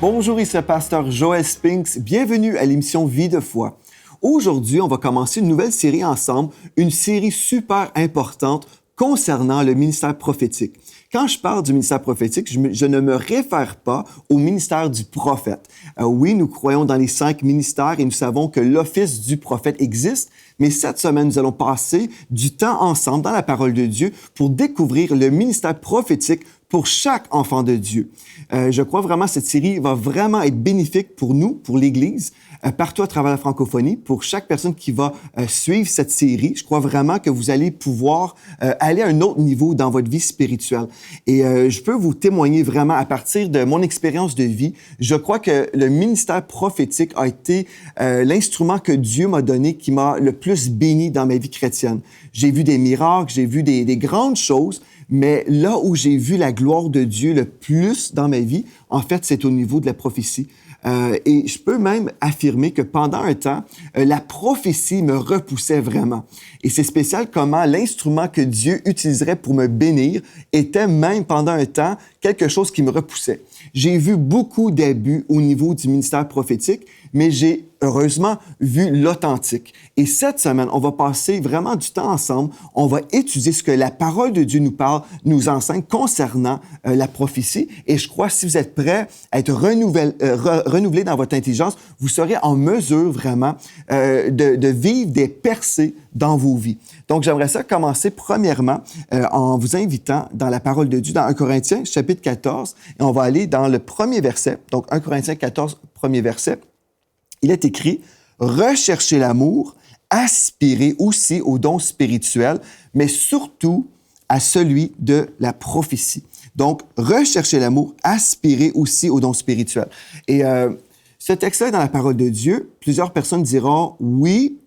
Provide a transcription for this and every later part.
Bonjour, ici le pasteur Joel Spinks. Bienvenue à l'émission Vie de foi. Aujourd'hui, on va commencer une nouvelle série ensemble, une série super importante concernant le ministère prophétique. Quand je parle du ministère prophétique, je ne me réfère pas au ministère du prophète. Oui, nous croyons dans les 5 ministères et nous savons que l'office du prophète existe, mais cette semaine, nous allons passer du temps ensemble dans la parole de Dieu pour découvrir le ministère prophétique pour chaque enfant de Dieu. Je crois vraiment que cette série va vraiment être bénéfique pour nous, pour l'Église, partout à travers la francophonie, pour chaque personne qui va suivre cette série. Je crois vraiment que vous allez pouvoir aller à un autre niveau dans votre vie spirituelle. Et je peux vous témoigner vraiment à partir de mon expérience de vie, je crois que le ministère prophétique a été l'instrument que Dieu m'a donné qui m'a le plus béni dans ma vie chrétienne. J'ai vu des miracles, j'ai vu des grandes choses, mais là où j'ai vu la gloire de Dieu le plus dans ma vie, en fait, c'est au niveau de la prophétie. Et je peux même affirmer que pendant un temps, la prophétie me repoussait vraiment. Et c'est spécial comment l'instrument que Dieu utiliserait pour me bénir était même pendant un temps quelque chose qui me repoussait. J'ai vu beaucoup d'abus au niveau du ministère prophétique, mais j'ai heureusement vu l'authentique. Et cette semaine, on va passer vraiment du temps ensemble. On va étudier ce que la parole de Dieu nous parle, nous enseigne concernant la prophétie. Et je crois que si vous êtes prêts à être renouvelés dans votre intelligence, vous serez en mesure vraiment de vivre des percées dans vos vies. Donc, j'aimerais ça commencer premièrement en vous invitant dans la parole de Dieu, dans 1 Corinthiens, chapitre 14, et on va aller dans le premier verset. Donc, 1 Corinthiens 14, premier verset. Il est écrit « Recherchez l'amour, aspirez aussi aux dons spirituels, mais surtout à celui de la prophétie. » Donc, recherchez l'amour, aspirez aussi aux dons spirituels. Et ce texte-là est dans la parole de Dieu. Plusieurs personnes diront « Oui,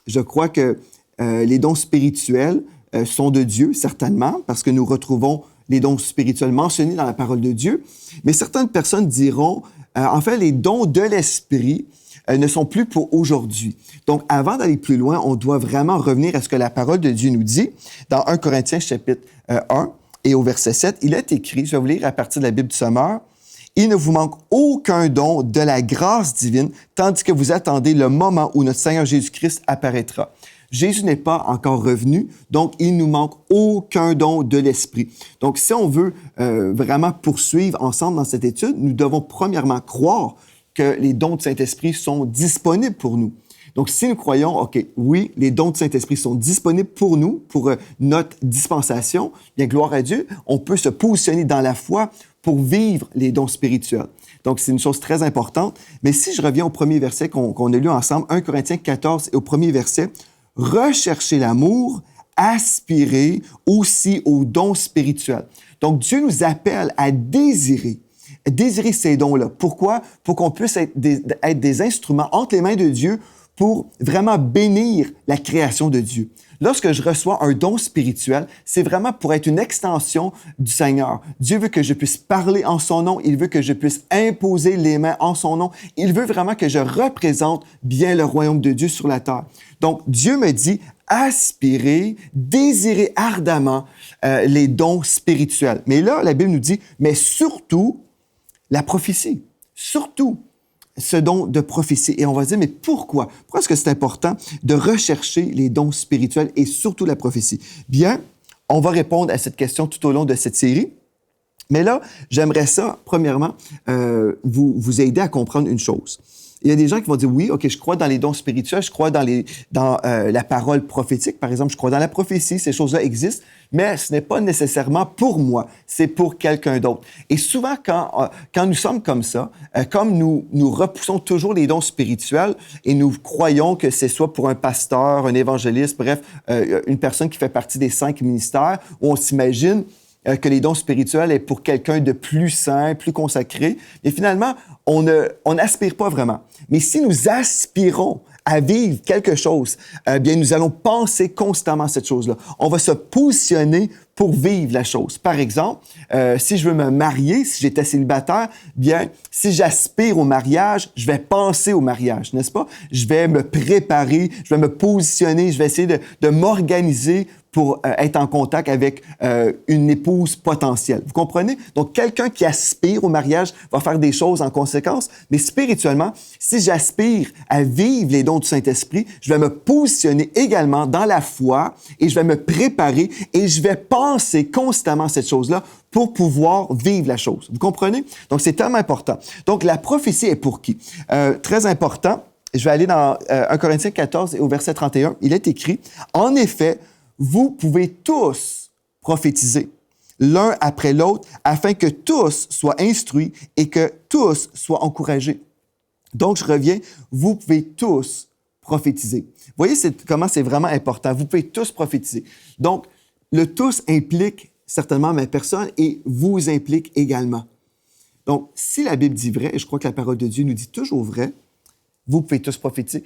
je crois que les dons spirituels sont de Dieu, certainement, parce que nous retrouvons les dons spirituels mentionnés dans la parole de Dieu. » Mais certaines personnes diront « En fait, les dons de l'Esprit ne sont plus pour aujourd'hui. » Donc, avant d'aller plus loin, on doit vraiment revenir à ce que la parole de Dieu nous dit. Dans 1 Corinthiens chapitre 1 et au verset 7, il est écrit, je vais vous lire à partir de la Bible du Sommeur, « Il ne vous manque aucun don de la grâce divine, tandis que vous attendez le moment où notre Seigneur Jésus-Christ apparaîtra. » Jésus n'est pas encore revenu, donc il nous manque aucun don de l'Esprit. Donc, si on veut vraiment poursuivre ensemble dans cette étude, nous devons premièrement croire que les dons du Saint-Esprit sont disponibles pour nous. Donc, si nous croyons, OK, oui, les dons du Saint-Esprit sont disponibles pour nous, pour notre dispensation, bien, gloire à Dieu, on peut se positionner dans la foi pour vivre les dons spirituels. Donc, c'est une chose très importante. Mais si je reviens au premier verset qu'on a lu ensemble, 1 Corinthiens 14, et au premier verset, « Recherchez l'amour, aspirez aussi aux dons spirituels. » Donc, Dieu nous appelle à désirer ces dons-là. Pourquoi? Pour qu'on puisse être des instruments entre les mains de Dieu pour vraiment bénir la création de Dieu. Lorsque je reçois un don spirituel, c'est vraiment pour être une extension du Seigneur. Dieu veut que je puisse parler en son nom. Il veut que je puisse imposer les mains en son nom. Il veut vraiment que je représente bien le royaume de Dieu sur la terre. Donc, Dieu me dit, aspirez, désirez ardemment les dons spirituels. Mais là, la Bible nous dit, mais surtout, la prophétie. Surtout, ce don de prophétie. Et on va se dire, mais pourquoi? Pourquoi est-ce que c'est important de rechercher les dons spirituels et surtout la prophétie? Bien, on va répondre à cette question tout au long de cette série. Mais là, j'aimerais ça, premièrement, vous aider à comprendre une chose. Il y a des gens qui vont dire, oui, OK, je crois dans les dons spirituels, je crois dans la parole prophétique, par exemple, je crois dans la prophétie, ces choses-là existent, mais ce n'est pas nécessairement pour moi, c'est pour quelqu'un d'autre. Et souvent, quand nous sommes comme ça, comme nous repoussons toujours les dons spirituels et nous croyons que c'est soit pour un pasteur, un évangéliste, bref, une personne qui fait partie des 5 ministères, où on s'imagine que les dons spirituels est pour quelqu'un de plus saint, plus consacré. Et finalement, on n'aspire pas vraiment. Mais si nous aspirons à vivre quelque chose, bien, nous allons penser constamment à cette chose-là. On va se positionner pour vivre la chose. Par exemple, si je veux me marier, si j'étais célibataire, bien, si j'aspire au mariage, je vais penser au mariage, n'est-ce pas? Je vais me préparer, je vais me positionner, je vais essayer de m'organiser pour être en contact avec une épouse potentielle. Vous comprenez? Donc, quelqu'un qui aspire au mariage va faire des choses en conséquence, mais spirituellement, si j'aspire à vivre les dons du Saint-Esprit, je vais me positionner également dans la foi et je vais me préparer et je vais penser constamment à cette chose-là pour pouvoir vivre la chose. Vous comprenez? Donc, c'est tellement important. Donc, la prophétie est pour qui? Très important. Je vais aller dans 1 Corinthiens 14 et au verset 31. Il est écrit, « En effet, vous pouvez tous prophétiser, l'un après l'autre, afin que tous soient instruits et que tous soient encouragés. » Donc, je reviens, vous pouvez tous prophétiser. Vous voyez comment c'est vraiment important. Vous pouvez tous prophétiser. Donc, le tous implique certainement ma personne et vous implique également. Donc, si la Bible dit vrai, et je crois que la parole de Dieu nous dit toujours vrai, vous pouvez tous prophétiser.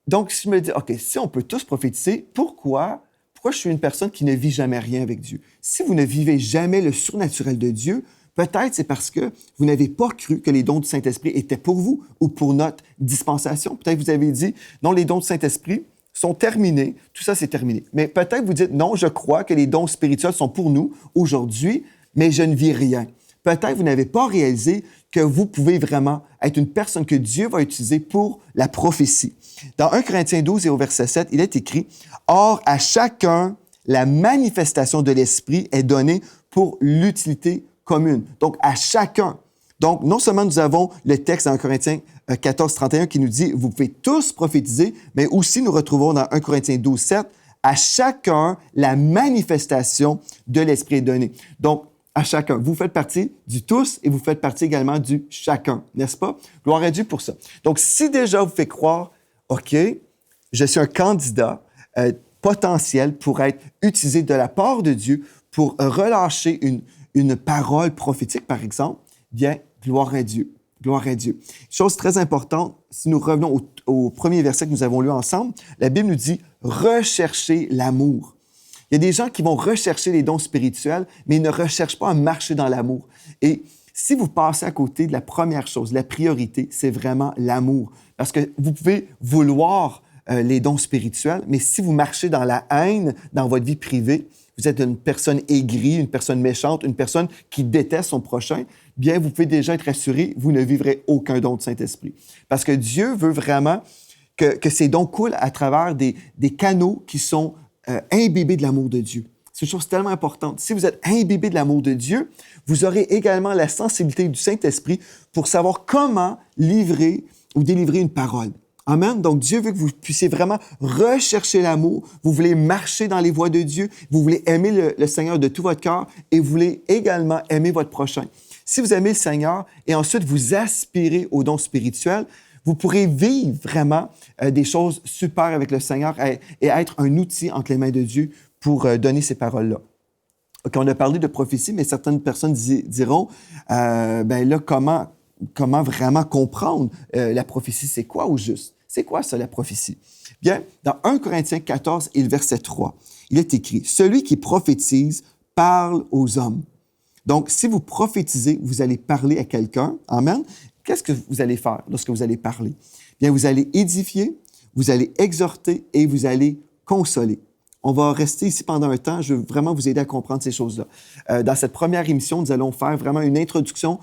Donc, si je me dis, OK, si on peut tous prophétiser, pourquoi je suis une personne qui ne vit jamais rien avec Dieu? Si vous ne vivez jamais le surnaturel de Dieu, peut-être c'est parce que vous n'avez pas cru que les dons du Saint-Esprit étaient pour vous ou pour notre dispensation. Peut-être vous avez dit, non, les dons du Saint-Esprit sont terminés, tout ça c'est terminé. Mais peut-être vous dites, non, je crois que les dons spirituels sont pour nous aujourd'hui, mais je ne vis rien. Peut-être vous n'avez pas réalisé que vous pouvez vraiment être une personne que Dieu va utiliser pour la prophétie. Dans 1 Corinthiens 12 et au verset 7, il est écrit « Or, à chacun, la manifestation de l'Esprit est donnée pour l'utilité commune. » Donc, à chacun. Donc, non seulement nous avons le texte dans 1 Corinthiens 14, 31 qui nous dit « Vous pouvez tous prophétiser », mais aussi nous retrouvons dans 1 Corinthiens 12, 7, « À chacun, la manifestation de l'Esprit est donnée. » Donc, à chacun. Vous faites partie du tous et vous faites partie également du chacun, n'est-ce pas? Gloire à Dieu pour ça. Donc, si déjà vous faites croire, OK, je suis un candidat potentiel pour être utilisé de la part de Dieu pour relâcher une parole prophétique, par exemple, bien, gloire à Dieu. Gloire à Dieu. Chose très importante, si nous revenons au premier verset que nous avons lu ensemble, la Bible nous dit « Recherchez l'amour ». Il y a des gens qui vont rechercher les dons spirituels, mais ils ne recherchent pas à marcher dans l'amour. Et si vous passez à côté de la première chose, la priorité, c'est vraiment l'amour. Parce que vous pouvez vouloir les dons spirituels, mais si vous marchez dans la haine, dans votre vie privée, vous êtes une personne aigrie, une personne méchante, une personne qui déteste son prochain, bien, vous pouvez déjà être assuré, vous ne vivrez aucun don du Saint-Esprit. Parce que Dieu veut vraiment que ces dons coulent à travers des canaux qui sont imbibé de l'amour de Dieu. C'est une chose tellement importante. Si vous êtes imbibé de l'amour de Dieu, vous aurez également la sensibilité du Saint-Esprit pour savoir comment livrer ou délivrer une parole. Amen. Donc, Dieu veut que vous puissiez vraiment rechercher l'amour. Vous voulez marcher dans les voies de Dieu. Vous voulez aimer le Seigneur de tout votre cœur et vous voulez également aimer votre prochain. Si vous aimez le Seigneur et ensuite vous aspirez aux dons spirituels, vous pourrez vivre vraiment des choses super avec le Seigneur et être un outil entre les mains de Dieu pour donner ces paroles-là. OK, on a parlé de prophétie, mais certaines personnes diront, ben là, comment vraiment comprendre la prophétie? C'est quoi au juste? C'est quoi ça, la prophétie? Bien, dans 1 Corinthiens 14 et le verset 3, il est écrit, « Celui qui prophétise parle aux hommes. » Donc, si vous prophétisez, vous allez parler à quelqu'un. Amen. Qu'est-ce que vous allez faire lorsque vous allez parler? Bien, vous allez édifier, vous allez exhorter et vous allez consoler. On va rester ici pendant un temps. Je veux vraiment vous aider à comprendre ces choses-là. Dans cette première émission, nous allons faire vraiment une introduction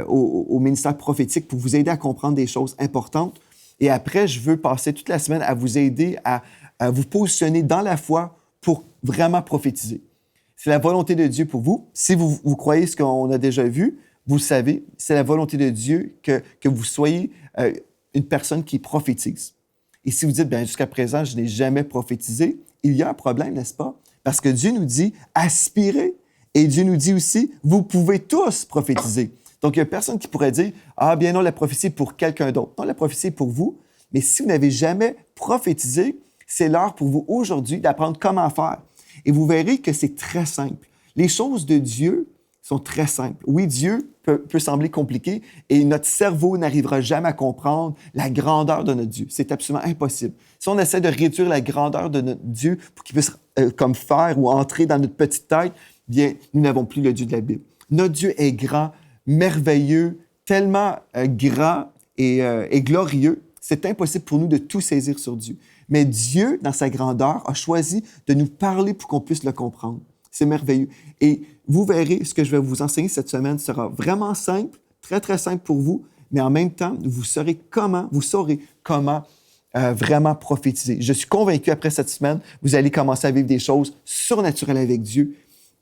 au ministère prophétique pour vous aider à comprendre des choses importantes. Et après, je veux passer toute la semaine à vous aider à vous positionner dans la foi pour vraiment prophétiser. C'est la volonté de Dieu pour vous. Si vous croyez ce qu'on a déjà vu, vous le savez, c'est la volonté de Dieu que vous soyez une personne qui prophétise. Et si vous dites, bien, jusqu'à présent, je n'ai jamais prophétisé, il y a un problème, n'est-ce pas? Parce que Dieu nous dit, aspirez. Et Dieu nous dit aussi, vous pouvez tous prophétiser. Donc, il n'y a personne qui pourrait dire, ah, bien non, la prophétie est pour quelqu'un d'autre. Non, la prophétie est pour vous. Mais si vous n'avez jamais prophétisé, c'est l'heure pour vous aujourd'hui d'apprendre comment faire. Et vous verrez que c'est très simple. Les choses de Dieu sont très simples. Oui, Dieu peut sembler compliqué et notre cerveau n'arrivera jamais à comprendre la grandeur de notre Dieu. C'est absolument impossible. Si on essaie de réduire la grandeur de notre Dieu pour qu'il puisse comme faire ou entrer dans notre petite tête, bien, nous n'avons plus le Dieu de la Bible. Notre Dieu est grand, merveilleux, tellement grand et glorieux, c'est impossible pour nous de tout saisir sur Dieu. Mais Dieu, dans sa grandeur, a choisi de nous parler pour qu'on puisse le comprendre. C'est merveilleux. Et vous verrez, ce que je vais vous enseigner cette semaine sera vraiment simple, très, très simple pour vous, mais en même temps, vous saurez comment vraiment prophétiser. Je suis convaincu, après cette semaine, vous allez commencer à vivre des choses surnaturelles avec Dieu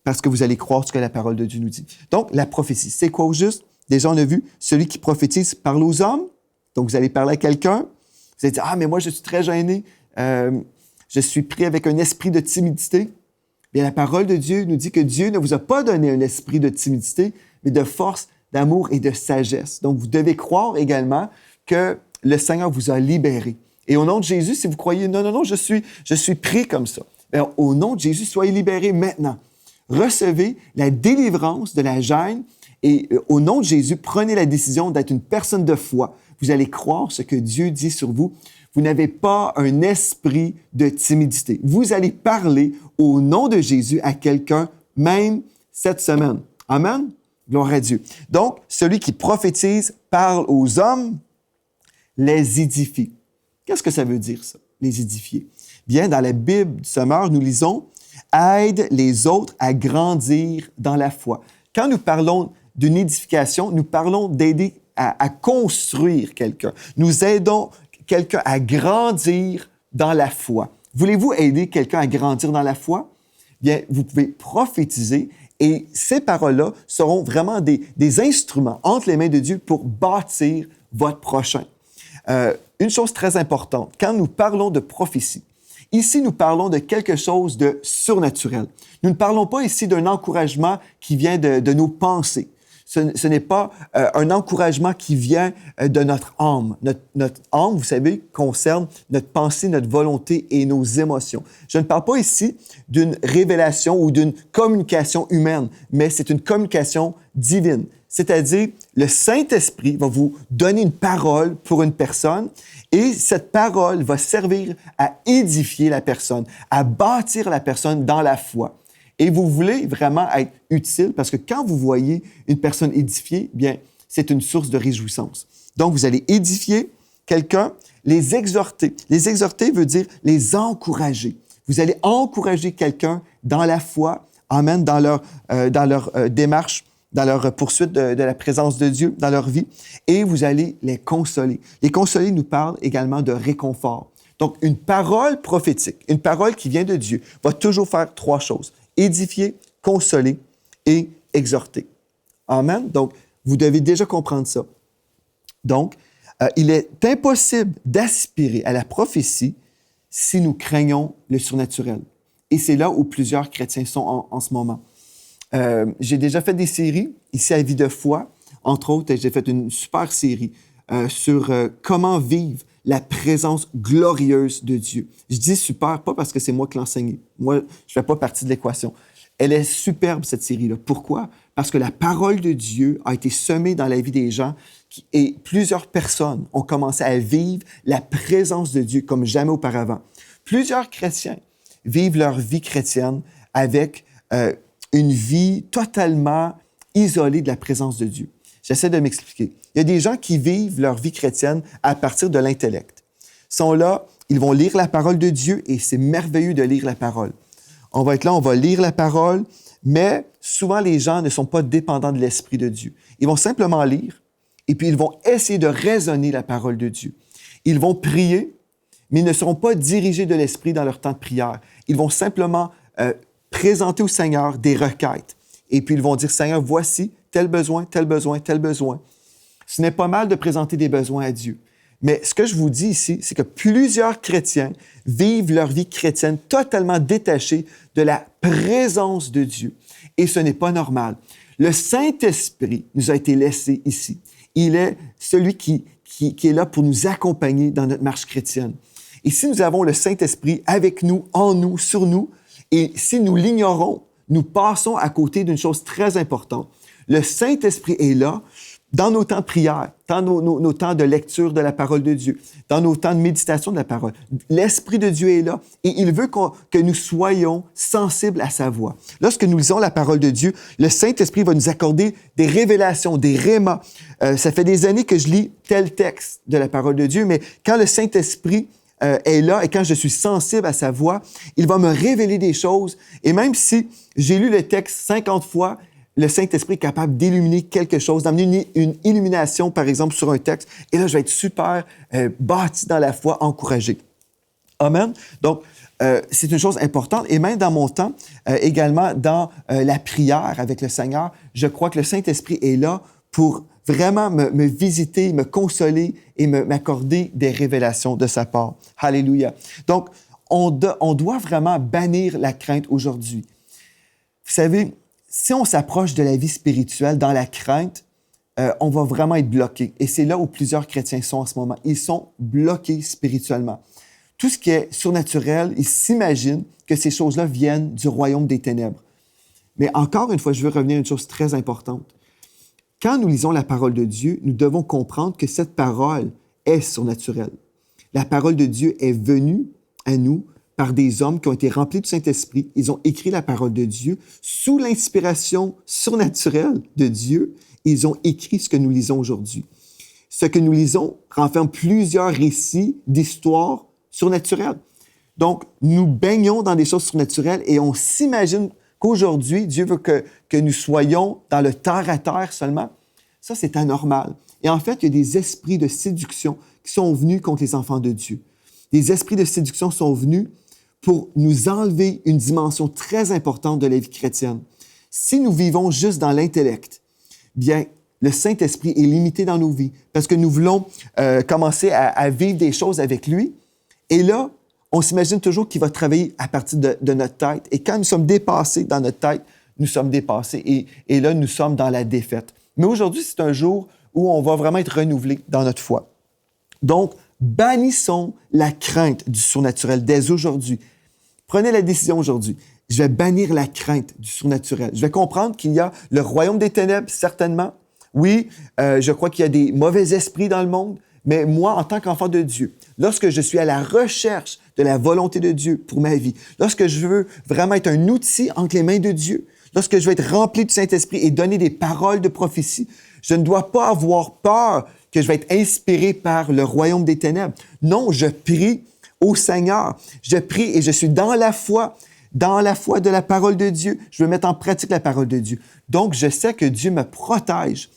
parce que vous allez croire ce que la parole de Dieu nous dit. Donc, la prophétie, c'est quoi au juste? Déjà, on a vu, celui qui prophétise parle aux hommes. Donc, vous allez parler à quelqu'un. Vous allez dire, « Ah, mais moi, je suis très gêné. Je suis pris avec un esprit de timidité. » Bien, la parole de Dieu nous dit que Dieu ne vous a pas donné un esprit de timidité, mais de force, d'amour et de sagesse. Donc, vous devez croire également que le Seigneur vous a libéré. Et au nom de Jésus, si vous croyez, non, je suis pris comme ça. Bien, au nom de Jésus, soyez libérés maintenant. Recevez la délivrance de la gêne et au nom de Jésus, prenez la décision d'être une personne de foi. Vous allez croire ce que Dieu dit sur vous. Vous n'avez pas un esprit de timidité. Vous allez parler au nom de Jésus à quelqu'un, même cette semaine. Amen? Gloire à Dieu. Donc, celui qui prophétise parle aux hommes, les édifie. Qu'est-ce que ça veut dire, ça, les édifier? Bien, dans la Bible du Sommeur, nous lisons « Aide les autres à grandir dans la foi ». Quand nous parlons d'une édification, nous parlons d'aider à construire quelqu'un. Nous aidons quelqu'un à grandir dans la foi. Voulez-vous aider quelqu'un à grandir dans la foi? Bien, vous pouvez prophétiser et ces paroles-là seront vraiment des instruments entre les mains de Dieu pour bâtir votre prochain. Une chose très importante, quand nous parlons de prophétie, ici, nous parlons de quelque chose de surnaturel. Nous ne parlons pas ici d'un encouragement qui vient de nos pensées. Ce n'est pas un encouragement qui vient de notre âme. Notre âme, vous savez, concerne notre pensée, notre volonté et nos émotions. Je ne parle pas ici d'une révélation ou d'une communication humaine, mais c'est une communication divine. C'est-à-dire, le Saint-Esprit va vous donner une parole pour une personne et cette parole va servir à édifier la personne, à bâtir la personne dans la foi. Et vous voulez vraiment être utile parce que quand vous voyez une personne édifiée, bien, c'est une source de réjouissance. Donc, vous allez édifier quelqu'un, les exhorter. Les exhorter veut dire les encourager. Vous allez encourager quelqu'un dans la foi, amen, dans leur démarche, dans leur poursuite de la présence de Dieu dans leur vie, et vous allez les consoler. Les consoler nous parle également de réconfort. Donc, une parole prophétique, une parole qui vient de Dieu, va toujours faire trois choses. Édifier, consoler et exhorter. Amen? Donc, vous devez déjà comprendre ça. Donc, il est impossible d'aspirer à la prophétie si nous craignons le surnaturel. Et c'est là où plusieurs chrétiens sont en ce moment. J'ai déjà fait des séries ici à Vie de foi. Entre autres, j'ai fait une super série sur comment vivre la présence glorieuse de Dieu. Je dis super, pas parce que c'est moi qui l'enseigne. Moi, je ne fais pas partie de l'équation. Elle est superbe, cette série-là. Pourquoi? Parce que la parole de Dieu a été semée dans la vie des gens et plusieurs personnes ont commencé à vivre la présence de Dieu comme jamais auparavant. Plusieurs chrétiens vivent leur vie chrétienne avec une vie totalement isolée de la présence de Dieu. J'essaie de m'expliquer. Il y a des gens qui vivent leur vie chrétienne à partir de l'intellect. Ils sont là, ils vont lire la parole de Dieu et c'est merveilleux de lire la parole. On va être là, on va lire la parole, mais souvent les gens ne sont pas dépendants de l'Esprit de Dieu. Ils vont simplement lire et puis ils vont essayer de raisonner la parole de Dieu. Ils vont prier, mais ils ne seront pas dirigés de l'Esprit dans leur temps de prière. Ils vont simplement présenter au Seigneur des requêtes. Et puis ils vont dire, Seigneur, voici tel besoin, tel besoin, tel besoin. Ce n'est pas mal de présenter des besoins à Dieu. Mais ce que je vous dis ici, c'est que plusieurs chrétiens vivent leur vie chrétienne totalement détachés de la présence de Dieu. Et ce n'est pas normal. Le Saint-Esprit nous a été laissé ici. Il est celui qui est là pour nous accompagner dans notre marche chrétienne. Et si nous avons le Saint-Esprit avec nous, en nous, sur nous, et si nous l'ignorons, nous passons à côté d'une chose très importante. Le Saint-Esprit est là dans nos temps de prière, dans nos temps de lecture de la parole de Dieu, dans nos temps de méditation de la parole. L'Esprit de Dieu est là et il veut que nous soyons sensibles à sa voix. Lorsque nous lisons la parole de Dieu, le Saint-Esprit va nous accorder des révélations, des rémas. Ça fait des années que je lis tel texte de la parole de Dieu, mais quand le Saint-Esprit est là et quand je suis sensible à sa voix, il va me révéler des choses. Et même si j'ai lu le texte 50 fois, le Saint-Esprit est capable d'illuminer quelque chose, d'amener une illumination, par exemple, sur un texte. Et là, je vais être super bâti dans la foi, encouragé. Amen. Donc, c'est une chose importante. Et même dans mon temps, également dans la prière avec le Seigneur, je crois que le Saint-Esprit est là pour vraiment me visiter, me consoler et m'accorder des révélations de sa part. Alléluia. Donc, on doit vraiment bannir la crainte aujourd'hui. Vous savez, si on s'approche de la vie spirituelle dans la crainte, on va vraiment être bloqué. Et c'est là où plusieurs chrétiens sont en ce moment. Ils sont bloqués spirituellement. Tout ce qui est surnaturel, ils s'imaginent que ces choses-là viennent du royaume des ténèbres. Mais encore une fois, je veux revenir à une chose très importante. Quand nous lisons la parole de Dieu, nous devons comprendre que cette parole est surnaturelle. La parole de Dieu est venue à nous par des hommes qui ont été remplis du Saint-Esprit. Ils ont écrit la parole de Dieu sous l'inspiration surnaturelle de Dieu. Ils ont écrit ce que nous lisons aujourd'hui. Ce que nous lisons renferme plusieurs récits d'histoires surnaturelles. Donc, nous baignons dans des choses surnaturelles et on s'imagine qu'aujourd'hui, Dieu veut que nous soyons dans le terre-à-terre seulement. Ça, c'est anormal. Et en fait, il y a des esprits de séduction qui sont venus contre les enfants de Dieu. Les esprits de séduction sont venus pour nous enlever une dimension très importante de la vie chrétienne. Si nous vivons juste dans l'intellect, bien, le Saint-Esprit est limité dans nos vies parce que nous voulons commencer à vivre des choses avec lui. Et là, on s'imagine toujours qu'il va travailler à partir de notre tête. Et quand nous sommes dépassés dans notre tête, nous sommes dépassés. Et là, nous sommes dans la défaite. Mais aujourd'hui, c'est un jour où on va vraiment être renouvelé dans notre foi. Donc, bannissons la crainte du surnaturel dès aujourd'hui. Prenez la décision aujourd'hui. Je vais bannir la crainte du surnaturel. Je vais comprendre qu'il y a le royaume des ténèbres, certainement. Oui, je crois qu'il y a des mauvais esprits dans le monde. Mais moi, en tant qu'enfant de Dieu, lorsque je suis à la recherche de la volonté de Dieu pour ma vie, lorsque je veux vraiment être un outil entre les mains de Dieu, lorsque je veux être rempli du Saint-Esprit et donner des paroles de prophétie, je ne dois pas avoir peur que je vais être inspiré par le royaume des ténèbres. Non, je prie au Seigneur. Je prie et je suis dans la foi de la parole de Dieu. Je veux mettre en pratique la parole de Dieu. Donc, je sais que Dieu me protège.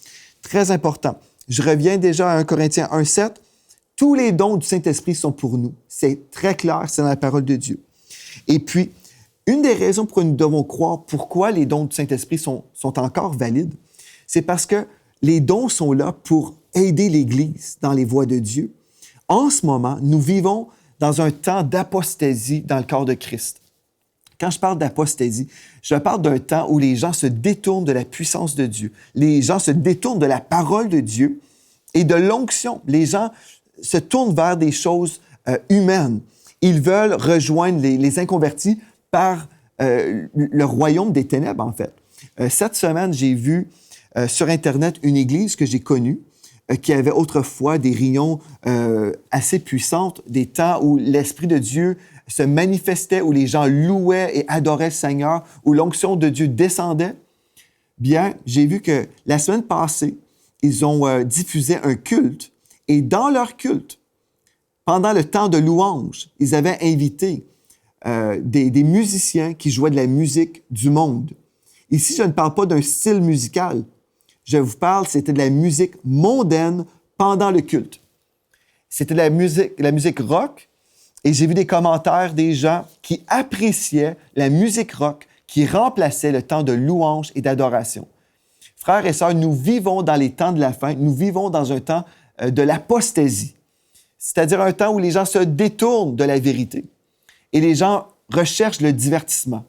Très important. Je reviens déjà à 1 Corinthiens 1,7. Tous les dons du Saint-Esprit sont pour nous. C'est très clair, c'est dans la parole de Dieu. Et puis, une des raisons pour lesquelles nous devons croire pourquoi les dons du Saint-Esprit sont encore valides, c'est parce que les dons sont là pour aider l'Église dans les voies de Dieu. En ce moment, nous vivons dans un temps d'apostasie dans le corps de Christ. Quand je parle d'apostasie, je parle d'un temps où les gens se détournent de la puissance de Dieu. Les gens se détournent de la parole de Dieu et de l'onction. Les gens se tournent vers des choses humaines. Ils veulent rejoindre les inconvertis par le royaume des ténèbres, en fait. Cette semaine, j'ai vu sur Internet une église que j'ai connue qui avait autrefois des réunions assez puissantes, des temps où l'Esprit de Dieu se manifestait, où les gens louaient et adoraient le Seigneur, où l'onction de Dieu descendait. Bien, j'ai vu que la semaine passée, ils ont diffusé un culte et dans leur culte, pendant le temps de louange, ils avaient invité des musiciens qui jouaient de la musique du monde. Ici, je ne parle pas d'un style musical. Je vous parle, c'était de la musique mondaine pendant le culte. C'était de la musique rock. Et j'ai vu des commentaires des gens qui appréciaient la musique rock qui remplaçait le temps de louange et d'adoration. Frères et sœurs, nous vivons dans les temps de la fin, nous vivons dans un temps de l'apostasie, c'est-à-dire un temps où les gens se détournent de la vérité et les gens recherchent le divertissement.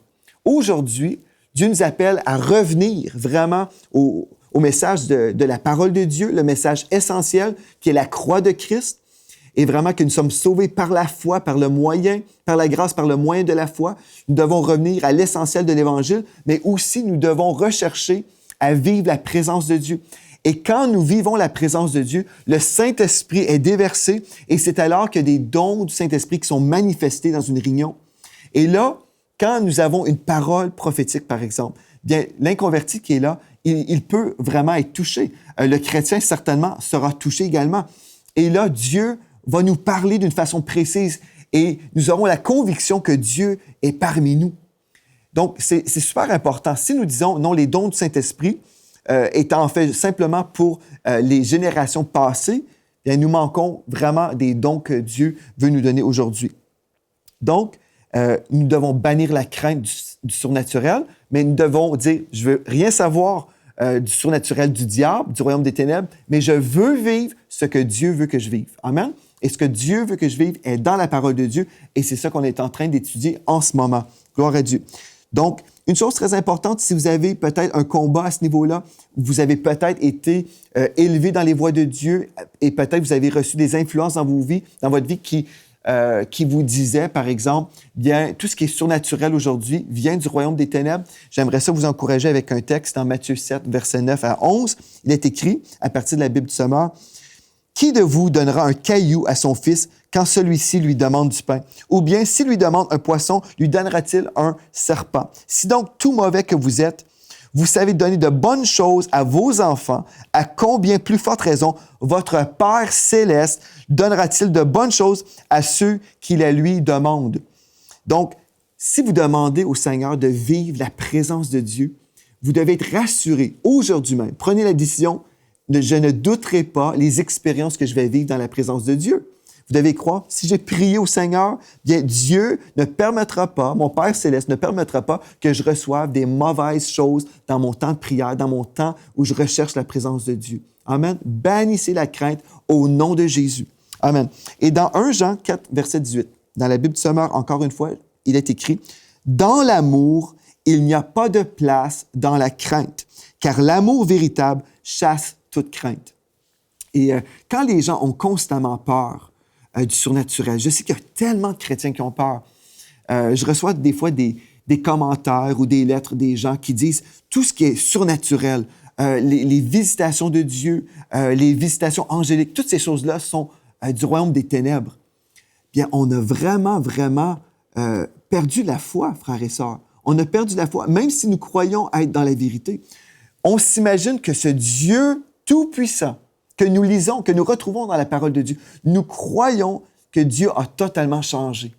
Aujourd'hui, Dieu nous appelle à revenir vraiment au message de la parole de Dieu, le message essentiel qui est la croix de Christ, et vraiment que nous sommes sauvés par la foi, par le moyen, par la grâce, par le moyen de la foi. Nous devons revenir à l'essentiel de l'Évangile, mais aussi nous devons rechercher à vivre la présence de Dieu. Et quand nous vivons la présence de Dieu, le Saint-Esprit est déversé et c'est alors que des dons du Saint-Esprit qui sont manifestés dans une réunion. Et là, quand nous avons une parole prophétique, par exemple, bien, l'inconverti qui est là, il peut vraiment être touché. Le chrétien, certainement, sera touché également. Et là, Dieu va nous parler d'une façon précise et nous aurons la conviction que Dieu est parmi nous. Donc, c'est super important. Si nous disons, non, les dons du Saint-Esprit étant en fait simplement pour les générations passées, bien, nous manquons vraiment des dons que Dieu veut nous donner aujourd'hui. Donc, nous devons bannir la crainte du surnaturel, mais nous devons dire, je veux rien savoir du surnaturel du diable, du royaume des ténèbres, mais je veux vivre ce que Dieu veut que je vive. Amen? Et ce que Dieu veut que je vive est dans la parole de Dieu, et c'est ça qu'on est en train d'étudier en ce moment. Gloire à Dieu. Donc, une chose très importante, si vous avez peut-être un combat à ce niveau-là, vous avez peut-être été élevé dans les voies de Dieu et peut-être vous avez reçu des influences dans votre vie qui vous disaient, par exemple, bien, tout ce qui est surnaturel aujourd'hui vient du royaume des ténèbres. J'aimerais ça vous encourager avec un texte dans Matthieu 7, versets 9 à 11. Il est écrit, à partir de la Bible du Sommeur, « Qui de vous donnera un caillou à son fils quand celui-ci lui demande du pain? Ou bien, s'il lui demande un poisson, lui donnera-t-il un serpent? Si donc, tout mauvais que vous êtes, vous savez donner de bonnes choses à vos enfants, à combien plus forte raison votre Père céleste donnera-t-il de bonnes choses à ceux qui la lui demandent? » Donc, si vous demandez au Seigneur de vivre la présence de Dieu, vous devez être rassuré aujourd'hui même. Prenez la décision, je ne douterai pas les expériences que je vais vivre dans la présence de Dieu. Vous devez croire, si j'ai prié au Seigneur, bien Dieu ne permettra pas, mon Père céleste ne permettra pas que je reçoive des mauvaises choses dans mon temps de prière, dans mon temps où je recherche la présence de Dieu. Amen. Bannissez la crainte au nom de Jésus. Amen. Et dans 1 Jean 4, verset 18, dans la Bible du Sommeur, encore une fois, il est écrit, « Dans l'amour, il n'y a pas de place dans la crainte, car l'amour véritable chasse toute crainte. » Et quand les gens ont constamment peur du surnaturel, je sais qu'il y a tellement de chrétiens qui ont peur. Je reçois des fois des commentaires ou des lettres des gens qui disent tout ce qui est surnaturel, les visitations de Dieu, les visitations angéliques, toutes ces choses-là sont du royaume des ténèbres. Bien, on a vraiment perdu la foi, frères et sœurs. On a perdu la foi, même si nous croyons être dans la vérité. On s'imagine que ce Dieu tout-puissant que nous lisons, que nous retrouvons dans la parole de Dieu, nous croyons que Dieu a totalement changé.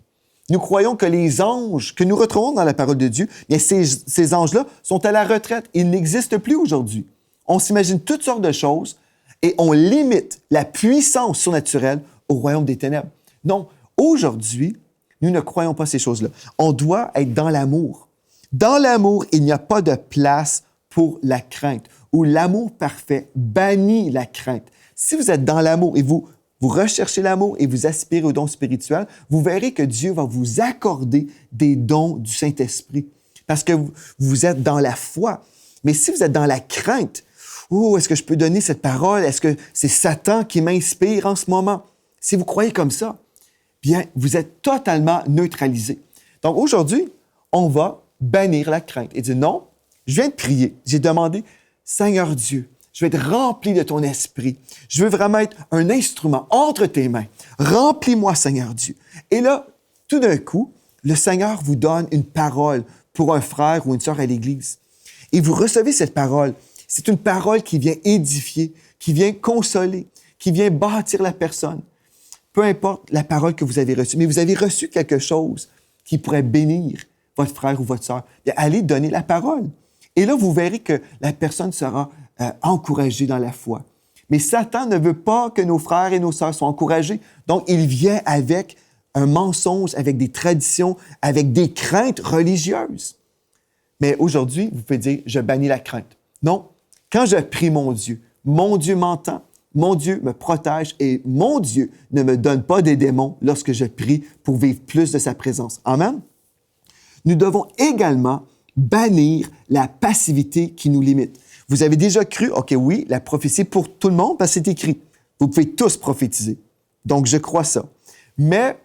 Nous croyons que les anges que nous retrouvons dans la parole de Dieu, bien, ces anges-là sont à la retraite. Ils n'existent plus aujourd'hui. On s'imagine toutes sortes de choses et on limite la puissance surnaturelle au royaume des ténèbres. Non, aujourd'hui, nous ne croyons pas ces choses-là. On doit être dans l'amour. Dans l'amour, il n'y a pas de place pour la crainte, où l'amour parfait bannit la crainte. Si vous êtes dans l'amour et vous recherchez l'amour et vous aspirez aux dons spirituels, vous verrez que Dieu va vous accorder des dons du Saint-Esprit parce que vous êtes dans la foi. Mais si vous êtes dans la crainte, « Oh, est-ce que je peux donner cette parole? Est-ce que c'est Satan qui m'inspire en ce moment? » Si vous croyez comme ça, bien, vous êtes totalement neutralisé. Donc aujourd'hui, on va bannir la crainte et dire « Non, je viens de prier. J'ai demandé, Seigneur Dieu, je vais être rempli de ton esprit. Je veux vraiment être un instrument entre tes mains. Remplis-moi, Seigneur Dieu. » Et là, tout d'un coup, le Seigneur vous donne une parole pour un frère ou une sœur à l'Église. Et vous recevez cette parole. C'est une parole qui vient édifier, qui vient consoler, qui vient bâtir la personne. Peu importe la parole que vous avez reçue, mais vous avez reçu quelque chose qui pourrait bénir votre frère ou votre sœur. Bien, allez donner la parole. Et là, vous verrez que la personne sera encouragée dans la foi. Mais Satan ne veut pas que nos frères et nos sœurs soient encouragés. Donc, il vient avec un mensonge, avec des traditions, avec des craintes religieuses. Mais aujourd'hui, vous pouvez dire, je bannis la crainte. Non, quand je prie mon Dieu m'entend, mon Dieu me protège et mon Dieu ne me donne pas des démons lorsque je prie pour vivre plus de sa présence. Amen. Nous devons également bannir la passivité qui nous limite. Vous avez déjà cru, OK, oui, la prophétie pour tout le monde, parce que c'est écrit. Vous pouvez tous prophétiser. Donc, je crois ça. Mais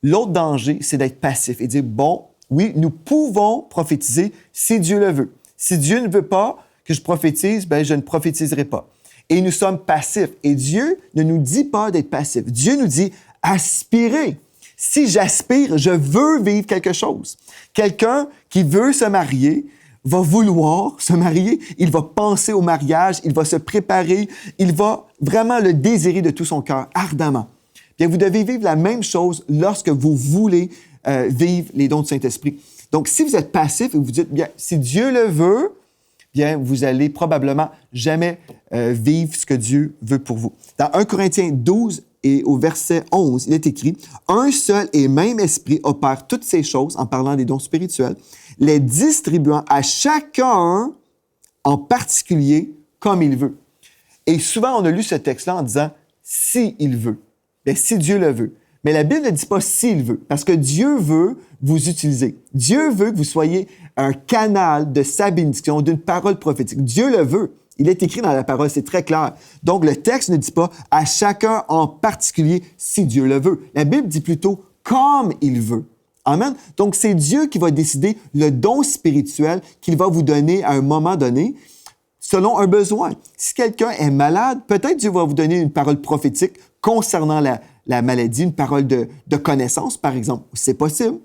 l'autre danger, c'est d'être passif et dire, bon, oui, nous pouvons prophétiser si Dieu le veut. Si Dieu ne veut pas que je prophétise, bien, je ne prophétiserai pas. Et nous sommes passifs. Et Dieu ne nous dit pas d'être passifs. Dieu nous dit, aspirez. Si j'aspire, je veux vivre quelque chose. Quelqu'un qui veut se marier va vouloir se marier, il va penser au mariage, il va se préparer, il va vraiment le désirer de tout son cœur, ardemment. bien, vous devez vivre la même chose lorsque vous voulez vivre les dons du Saint-Esprit. Donc, si vous êtes passif et vous dites, bien, si Dieu le veut, bien, vous allez probablement jamais vivre ce que Dieu veut pour vous. Dans 1 Corinthiens 12 et au verset 11, il est écrit, « Un seul et même esprit opère toutes ces choses, en parlant des dons spirituels, les distribuant à chacun en particulier comme il veut. » Et souvent, on a lu ce texte-là en disant « si il veut ». Bien, si Dieu le veut. Mais la Bible ne dit pas « s'il veut », parce que Dieu veut vous utiliser. Dieu veut que vous soyez un canal de sa bénédiction, d'une parole prophétique. Dieu le veut. Il est écrit dans la parole, c'est très clair. Donc, le texte ne dit pas « à chacun en particulier si Dieu le veut ». La Bible dit plutôt « comme il veut ». Amen. Donc, c'est Dieu qui va décider le don spirituel qu'il va vous donner à un moment donné, selon un besoin. Si quelqu'un est malade, peut-être Dieu va vous donner une parole prophétique concernant la maladie, une parole de connaissance, par exemple. C'est possible.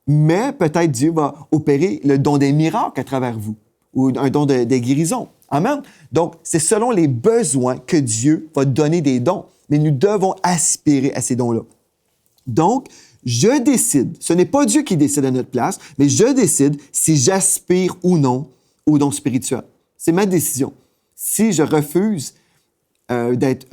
Mais peut-être Dieu va opérer le don des miracles à travers vous ou un don des guérisons. Amen. Donc, c'est selon les besoins que Dieu va donner des dons. Mais nous devons aspirer à ces dons-là. Donc, je décide, ce n'est pas Dieu qui décide à notre place, mais je décide si j'aspire ou non au don spirituel. C'est ma décision. Si je refuse d'être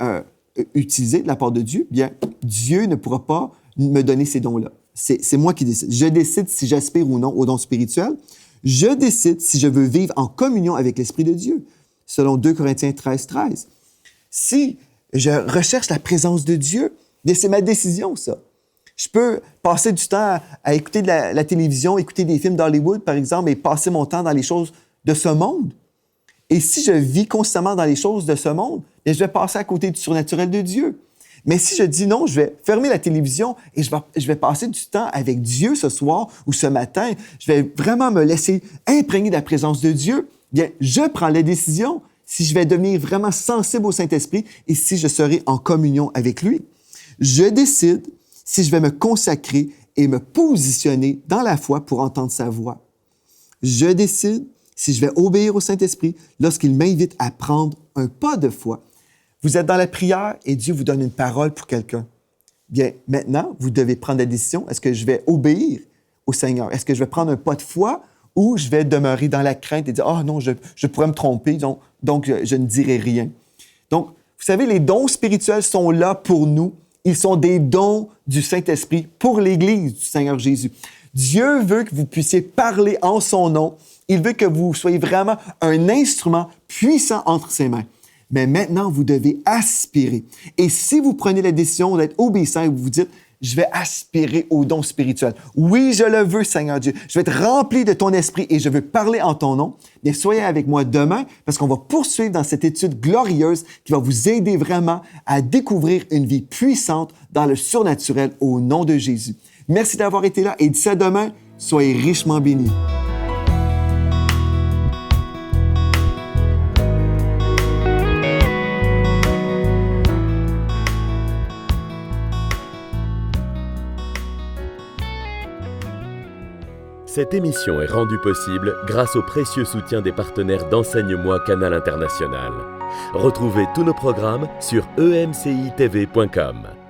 utilisé de la part de Dieu, bien, Dieu ne pourra pas me donner ces dons-là. C'est moi qui décide. Je décide si j'aspire ou non au don spirituel. Je décide si je veux vivre en communion avec l'Esprit de Dieu, selon 2 Corinthiens 13. Si je recherche la présence de Dieu, bien, c'est ma décision, ça. Je peux passer du temps à écouter de la télévision, écouter des films d'Hollywood, par exemple, et passer mon temps dans les choses de ce monde. Et si je vis constamment dans les choses de ce monde, bien, je vais passer à côté du surnaturel de Dieu. Mais si je dis non, je vais fermer la télévision et je vais passer du temps avec Dieu ce soir ou ce matin, je vais vraiment me laisser imprégner de la présence de Dieu, bien, je prends la décision si je vais devenir vraiment sensible au Saint-Esprit et si je serai en communion avec lui. Je décide si je vais me consacrer et me positionner dans la foi pour entendre sa voix. Je décide si je vais obéir au Saint-Esprit lorsqu'il m'invite à prendre un pas de foi. Vous êtes dans la prière et Dieu vous donne une parole pour quelqu'un. Bien, maintenant, vous devez prendre la décision. Est-ce que je vais obéir au Seigneur? Est-ce que je vais prendre un pas de foi ou je vais demeurer dans la crainte et dire « Ah non, je pourrais me tromper, donc je ne dirai rien. » Donc, vous savez, les dons spirituels sont là pour nous. Ils sont des dons du Saint-Esprit pour l'Église du Seigneur Jésus. Dieu veut que vous puissiez parler en son nom. Il veut que vous soyez vraiment un instrument puissant entre ses mains. Mais maintenant, vous devez aspirer. Et si vous prenez la décision d'être obéissant et vous vous dites, je vais aspirer au don spirituel. Oui, je le veux, Seigneur Dieu. Je vais être rempli de ton esprit et je veux parler en ton nom. Bien, soyez avec moi demain parce qu'on va poursuivre dans cette étude glorieuse qui va vous aider vraiment à découvrir une vie puissante dans le surnaturel au nom de Jésus. Merci d'avoir été là et d'ici à demain, soyez richement bénis. Cette émission est rendue possible grâce au précieux soutien des partenaires d'Enseigne-moi Canal International. Retrouvez tous nos programmes sur emcitv.com.